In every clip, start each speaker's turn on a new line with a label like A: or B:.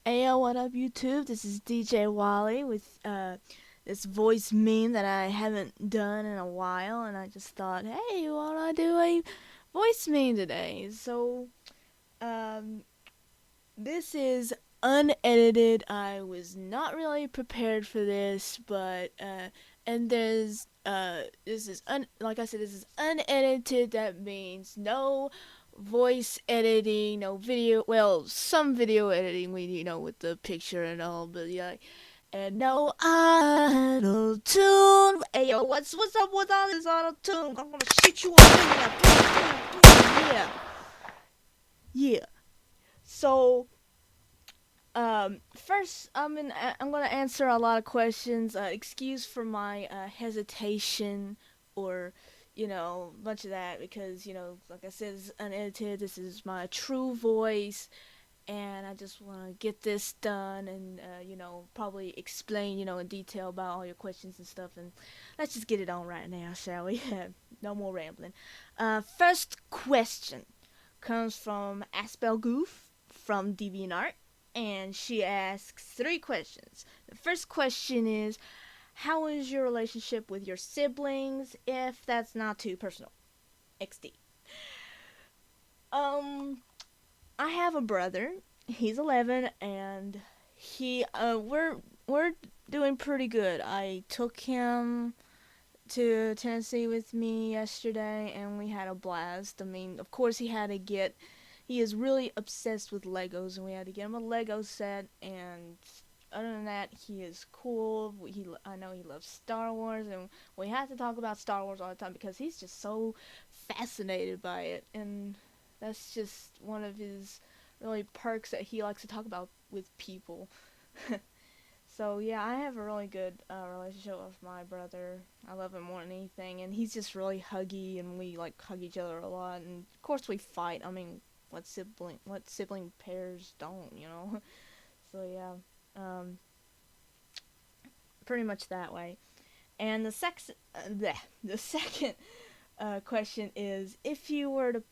A: Ayo, what up, YouTube? This is DJ Wally with this voice meme that I haven't done in a while, and I just thought, hey, why don't I do a voice meme today? So, um, this is unedited. I was not really prepared for this, but and this is like I said, this is unedited. That means no voice editing, no video. Well, some video editing, with the picture and all, but yeah. And no auto tune. Hey yo, what's up with all this auto tune? I'm gonna shoot you up in there. Yeah, yeah. So first, I'm gonna answer a lot of questions. Excuse for my hesitation, or a bunch of that, because like I said, it's unedited. This is my true voice, and I just want to get this done, and probably explain in detail about all your questions and stuff. And let's just get it on right now, shall we? No more rambling. First question comes from Aspel Goof from Deviantart, and she asks three questions. The first question is, how is your relationship with your siblings, if that's not too personal? XD. Um, I have a brother. He's 11, and we're doing pretty good. I took him to Tennessee with me yesterday, and we had a blast. I mean, of course, he is really obsessed with Legos, and we had to get him a Lego set. And other than that, he is cool. I know he loves Star Wars, and we have to talk about Star Wars all the time because he's just so fascinated by it, and that's just one of his really perks that he likes to talk about with people. So yeah, I have a really good relationship with my brother. I love him more than anything, and he's just really huggy, and we like hug each other a lot. And of course we fight. I mean, what sibling pairs don't? So yeah, um, pretty much that way. And the second question is, if you were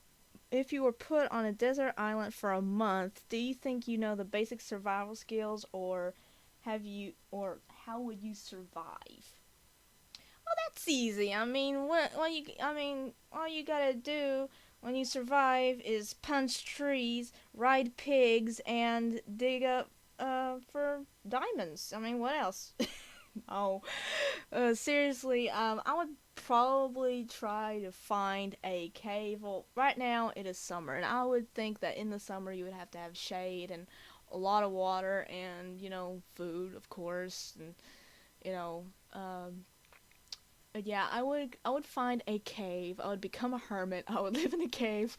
A: put on a desert island for a month, do you think you know the basic survival skills, or how would you survive? Well, that's easy. I mean, all you gotta do when you survive is punch trees, ride pigs, and dig up for diamonds. I mean, what else? Oh, seriously, I would probably try to find a cave. Well, right now it is summer, and I would think that in the summer you would have to have shade and a lot of water, and food, of course. And you know but yeah, I would find a cave. I would become a hermit. I would live in a cave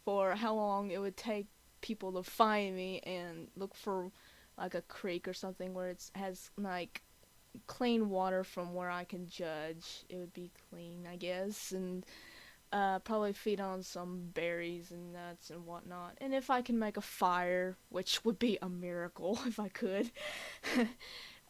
A: for how long it would take people to find me, and look for like a creek or something where it has like clean water from where I can judge. It would be clean, I guess, and probably feed on some berries and nuts and whatnot. And if I can make a fire, which would be a miracle if I could,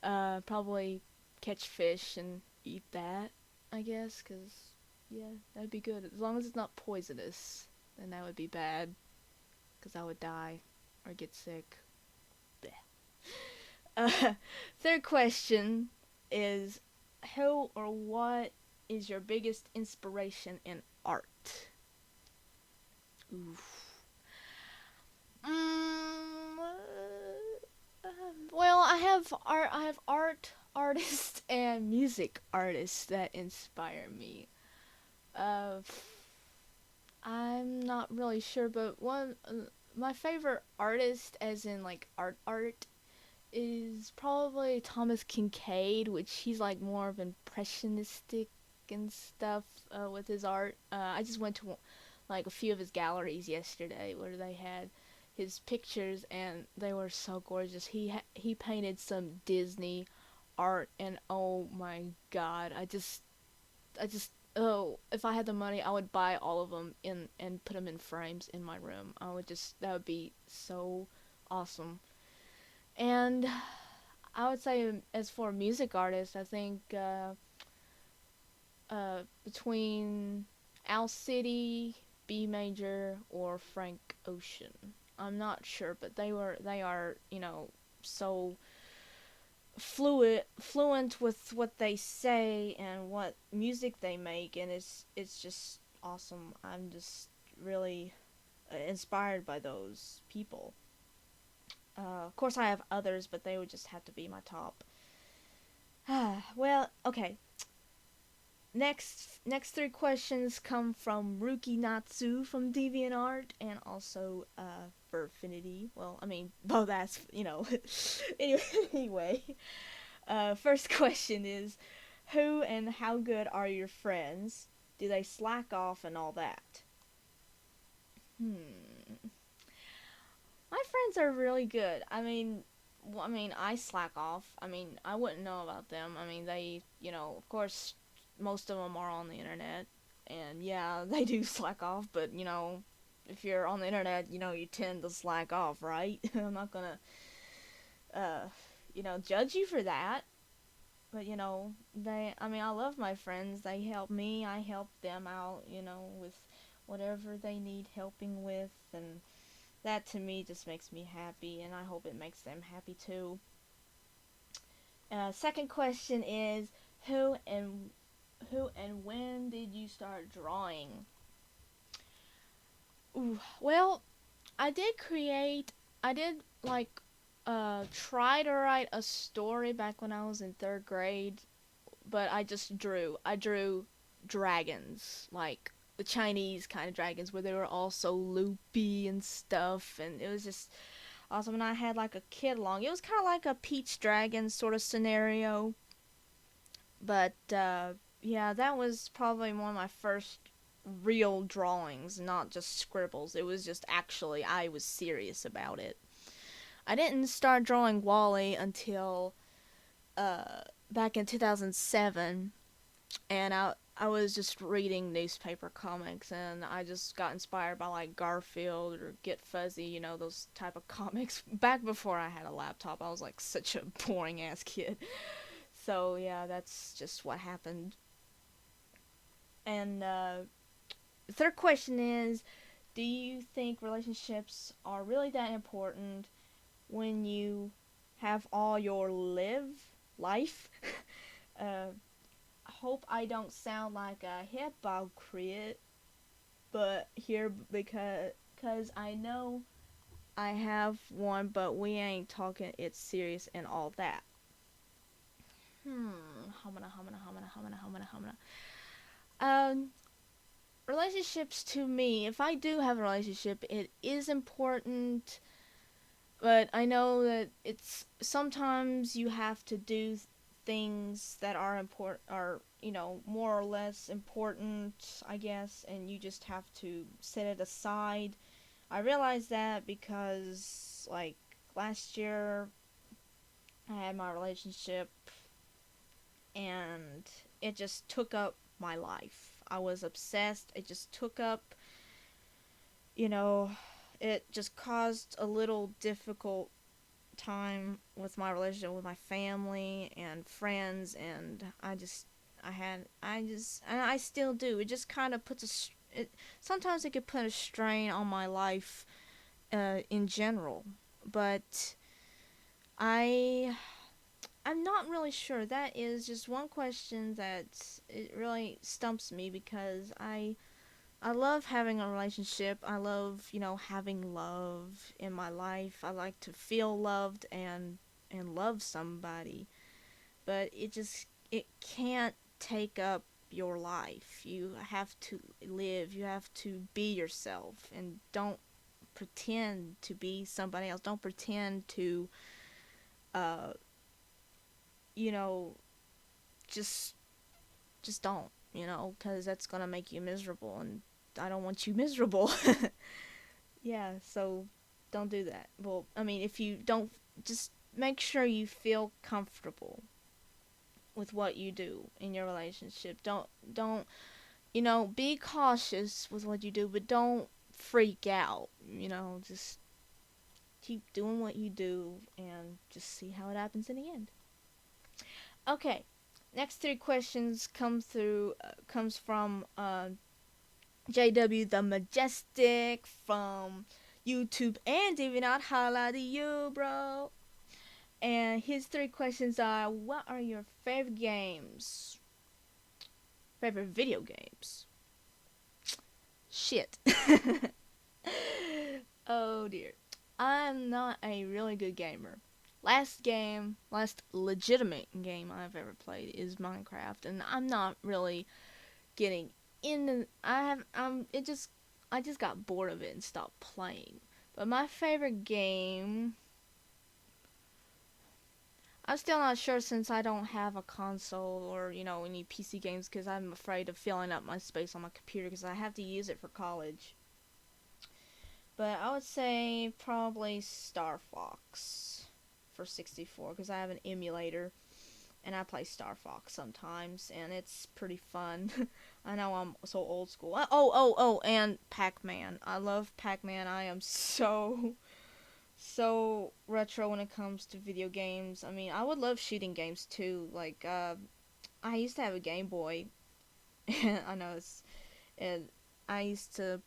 A: probably catch fish and eat that, I guess, because, yeah, that'd be good. As long as it's not poisonous, then that would be bad, because I would die or get sick. Uh, third question is, who or what is your biggest inspiration in art? Oof. Well, I have art artists and music artists that inspire me. Uh, I'm not really sure, but my favorite artist, as in like art, is probably Thomas Kincaid, which he's like more of impressionistic and stuff with his art. I just went to like a few of his galleries yesterday where they had his pictures, and they were so gorgeous. He painted some Disney art, and oh my god, I just oh, if I had the money, I would buy all of them in and put them in frames in my room. That would be so awesome. And I would say, as for music artists, I think between Al City, B Major, or Frank Ocean. I'm not sure, but they are, so fluent with what they say and what music they make, and it's just awesome. I'm just really inspired by those people. Of course, I have others, but they would just have to be my top. Well, okay. Next three questions come from Ruki Natsu from Deviantart and also Verfinity. Well, I mean, both that's anyway, first question is, who and how good are your friends? Do they slack off and all that? Hmm. My friends are really good. I slack off. I mean, I wouldn't know about them. I mean, they, of course, most of them are on the internet, and yeah, they do slack off. But if you're on the internet, you tend to slack off, right? I'm not gonna, uh, judge you for that. But I love my friends. They help me. I help them out. With whatever they need helping with, and that to me just makes me happy, and I hope it makes them happy too. Second question is, who and who and when did you start drawing? Ooh, well, I did create. I did like try to write a story back when I was in third grade, but I just drew. I drew dragons, like the Chinese kind of dragons, where they were all so loopy and stuff, and it was just awesome. And I had like a kid along. It was kind of like a Peach Dragon sort of scenario, but yeah, that was probably one of my first real drawings, not just scribbles. It was just actually I was serious about it. I didn't start drawing Wally until back in 2007, and I was just reading newspaper comics, and I just got inspired by like Garfield or Get Fuzzy, those type of comics. Back before I had a laptop, I was like such a boring ass kid. So yeah, that's just what happened. And the third question is, do you think relationships are really that important when you have all your life? uh, Hope I don't sound like a hypocrite, but here because I know I have one, but we ain't talking it's serious and all that. Humana. Um, Relationships to me, if I do have a relationship, it is important, but I know that it's sometimes you have to do things that are important, are more or less important, I guess, and you just have to set it aside. I realized that because like last year I had my relationship, and it just took up my life. I was obsessed. It just took up, you know, it just caused a little difficult time with my relationship with my family and friends, and and I still do. It just kind of sometimes it could put a strain on my life in general, but I I'm not really sure. That is just one question that it really stumps me because I love having a relationship. I love, having love in my life. I like to feel loved and love somebody. But it can't take up your life. You have to live. You have to be yourself and don't pretend to be somebody else. Don't pretend to uh you know just don't, cuz that's going to make you miserable, and I don't want you miserable. Yeah, so don't do that. Well, I mean, if you don't, just make sure you feel comfortable with what you do in your relationship. Don't, be cautious with what you do, but don't freak out. Just keep doing what you do and just see how it happens in the end. Okay. Next three questions comes from JW the Majestic from YouTube and DeviantArt. Holla to you, bro. And his three questions are: what are your favorite games? Favorite video games? Shit. Oh dear. I'm not a really good gamer. Last legitimate game I've ever played is Minecraft, and I'm not really getting into. I just got bored of it and stopped playing. But my favorite game, I'm still not sure since I don't have a console or any PC games because I'm afraid of filling up my space on my computer because I have to use it for college. But I would say probably Star Fox for 64 because I have an emulator and I play Star Fox sometimes and it's pretty fun. I know I'm so old school. And Pac-Man. I love Pac-Man. I am so retro when it comes to video games. I mean, I would love shooting games too. Like I used to have a Game Boy. I know and I used to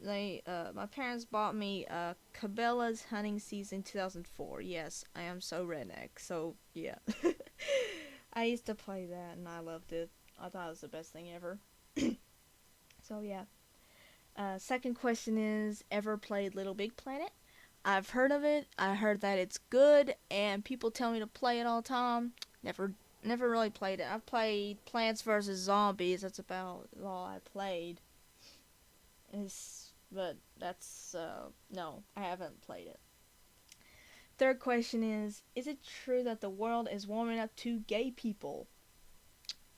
A: my parents bought me Cabela's Hunting Season 2004. Yes, I am so redneck. So, yeah. I used to play that and I loved it. I thought it was the best thing ever. So, yeah. Second question is, ever played Little Big Planet? I've heard of it. I heard that it's good and people tell me to play it all the time. Never really played it. I've played Plants vs Zombies. That's about all I played. But that's no, I haven't played it. Third question is it true that the world is warming up to gay people?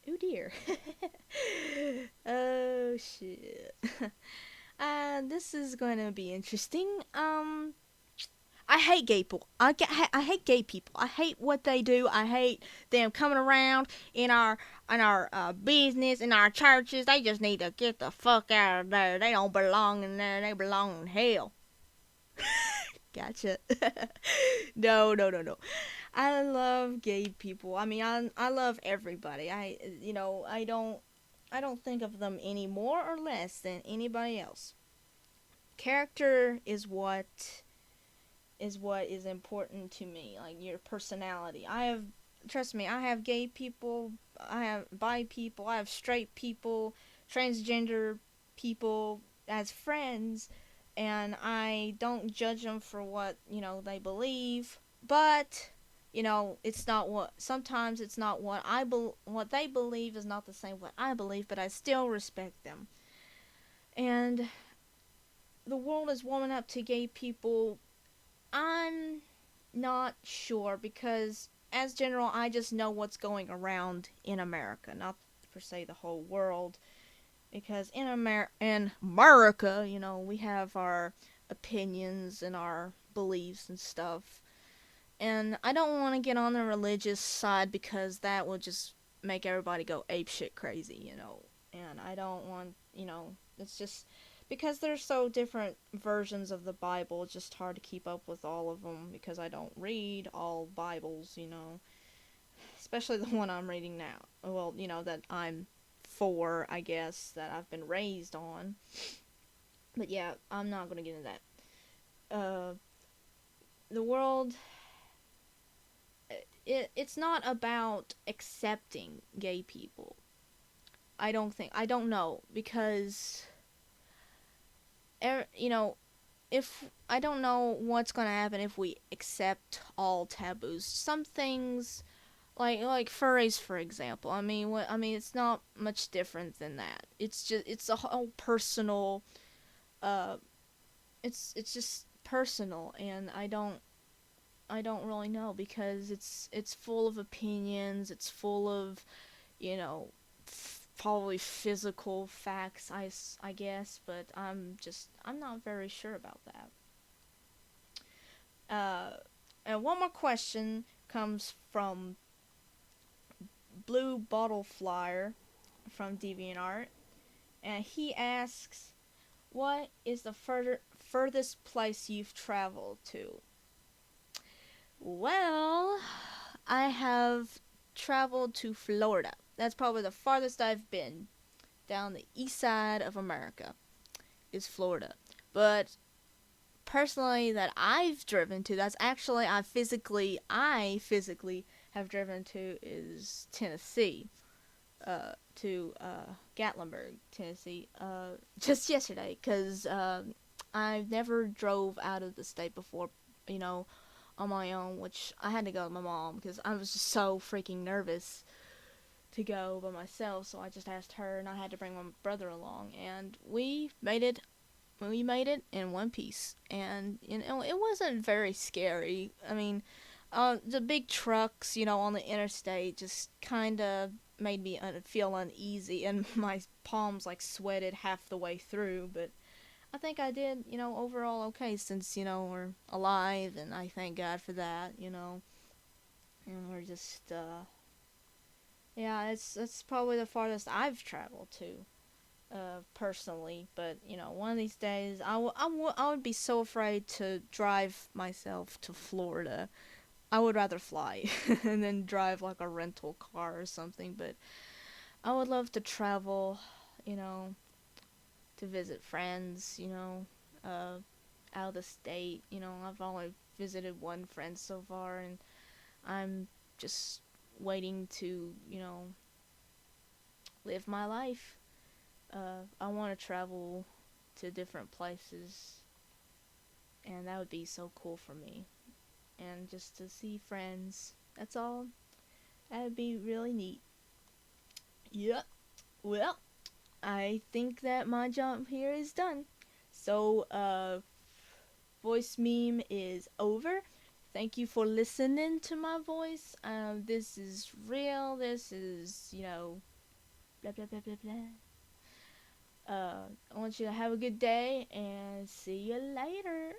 A: Oh dear. Oh shit. This is going to be interesting. I hate gay people. I hate gay people. I hate what they do. I hate them coming around in our business, in our churches. They just need to get the fuck out of there. They don't belong in there. They belong in hell. Gotcha. No. I love gay people. I mean, I love everybody. I don't think of them any more or less than anybody else. Character is what is important to me, like your personality. Trust me, I have gay people, I have bi people, I have straight people, transgender people as friends, and I don't judge them for what, they believe, but it's not what sometimes it's not what they believe is not the same what I believe, but I still respect them. And the world is warming up to gay people. I'm not sure because, as general, I just know what's going around in America, not per se the whole world. Because in America, we have our opinions and our beliefs and stuff. And I don't want to get on the religious side because that will just make everybody go apeshit crazy. And I don't want. It's just because there's so different versions of the Bible, it's just hard to keep up with all of them because I don't read all Bibles. Especially the one I'm reading now. Well, that I'm for, I guess, that I've been raised on. But yeah, I'm not going to get into that. The world, it's not about accepting gay people. I don't know, because if I don't know what's gonna happen if we accept all taboos. Some things, like furries, for example. It's not much different than that. It's a whole personal. Uh, it's just personal, and I don't really know because it's full of opinions. It's full of you know probably physical facts, I guess, but I'm not very sure about that. And one more question comes from Blue Bottle Flyer from Deviantart, and he asks, "What is the furthest place you've traveled to?" Well, I have traveled to Florida. That's probably the farthest I've been down the east side of America is Florida. But personally that I've driven to, that's actually I physically have driven to, is Tennessee. To Gatlinburg, Tennessee, just yesterday, because I've never drove out of the state before, you know, on my own, which I had to go with my mom because I was just so freaking nervous to go by myself. So I just asked her, and I had to bring my brother along, and we made it. We made it in one piece, and it wasn't very scary. I mean, the big trucks, on the interstate, just kind of made me feel uneasy, and my palms like sweated half the way through. But I think I did, overall okay, since we're alive, and I thank God for that. And we're just yeah, it's probably the farthest I've traveled to. Personally, but one of these days I would be so afraid to drive myself to Florida. I would rather fly and then drive like a rental car or something, but I would love to travel, you know, to visit friends, out of the state. I've only visited one friend so far, and I'm just waiting to, live my life. I want to travel to different places, and that would be so cool for me. And just to see friends, that's all. That would be really neat. Yep. Well, I think that my job here is done. So, voice meme is over. Thank you for listening to my voice. This is real. This is, blah blah blah blah blah. I want you to have a good day and see you later.